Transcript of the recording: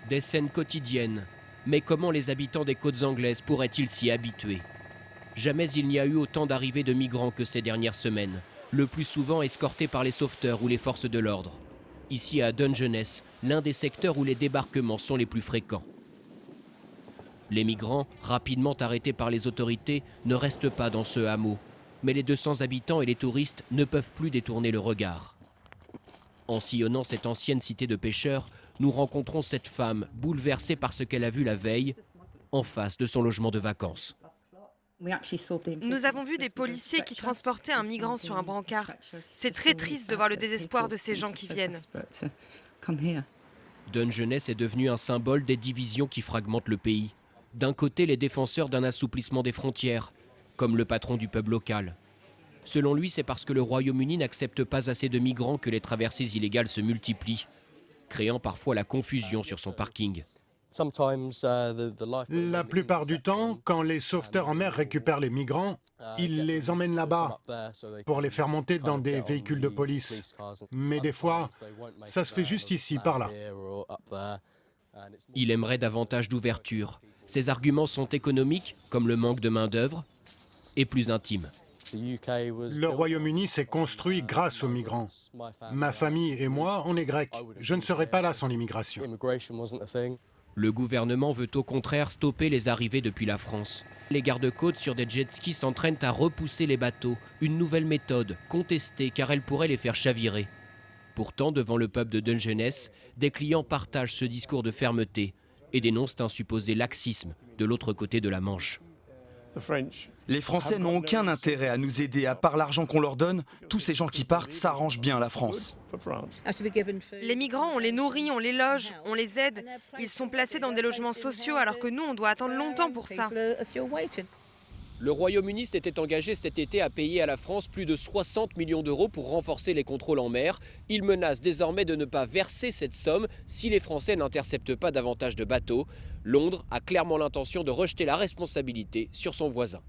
Des scènes quotidiennes. Mais comment les habitants des côtes anglaises pourraient-ils s'y habituer? Jamais il n'y a eu autant d'arrivées de migrants que ces dernières semaines, le plus souvent escortés par les sauveteurs ou les forces de l'ordre. Ici à Dungeness, l'un des secteurs où les débarquements sont les plus fréquents. Les migrants, rapidement arrêtés par les autorités, ne restent pas dans ce hameau. Mais les 200 habitants et les touristes ne peuvent plus détourner le regard. En sillonnant cette ancienne cité de pêcheurs, nous rencontrons cette femme bouleversée par ce qu'elle a vu la veille, en face de son logement de vacances. Nous avons vu des policiers qui transportaient un migrant sur un brancard. C'est très triste de voir le désespoir de ces gens qui viennent. Dungeness est devenu un symbole des divisions qui fragmentent le pays. D'un côté, les défenseurs d'un assouplissement des frontières, comme le patron du pub local. Selon lui, c'est parce que le Royaume-Uni n'accepte pas assez de migrants que les traversées illégales se multiplient, créant parfois la confusion sur son parking. La plupart du temps, quand les sauveteurs en mer récupèrent les migrants, ils les emmènent là-bas pour les faire monter dans des véhicules de police. Mais des fois, ça se fait juste ici, par là. Il aimerait davantage d'ouverture. Ses arguments sont économiques, comme le manque de main-d'œuvre, et plus intimes. Le Royaume-Uni s'est construit grâce aux migrants. Ma famille et moi, on est grecs. Je ne serais pas là sans l'immigration. Le gouvernement veut au contraire stopper les arrivées depuis la France. Les gardes-côtes sur des jet-skis s'entraînent à repousser les bateaux, une nouvelle méthode, contestée car elle pourrait les faire chavirer. Pourtant, devant le pub de Dungeness, des clients partagent ce discours de fermeté et dénoncent un supposé laxisme de l'autre côté de la Manche. Les Français n'ont aucun intérêt à nous aider, à part l'argent qu'on leur donne. Tous ces gens qui partent s'arrangent bien à la France. Les migrants, on les nourrit, on les loge, on les aide. Ils sont placés dans des logements sociaux alors que nous, on doit attendre longtemps pour ça. Le Royaume-Uni s'était engagé cet été à payer à la France plus de 60 millions d'euros pour renforcer les contrôles en mer. Il menace désormais de ne pas verser cette somme si les Français n'interceptent pas davantage de bateaux. Londres a clairement l'intention de rejeter la responsabilité sur son voisin.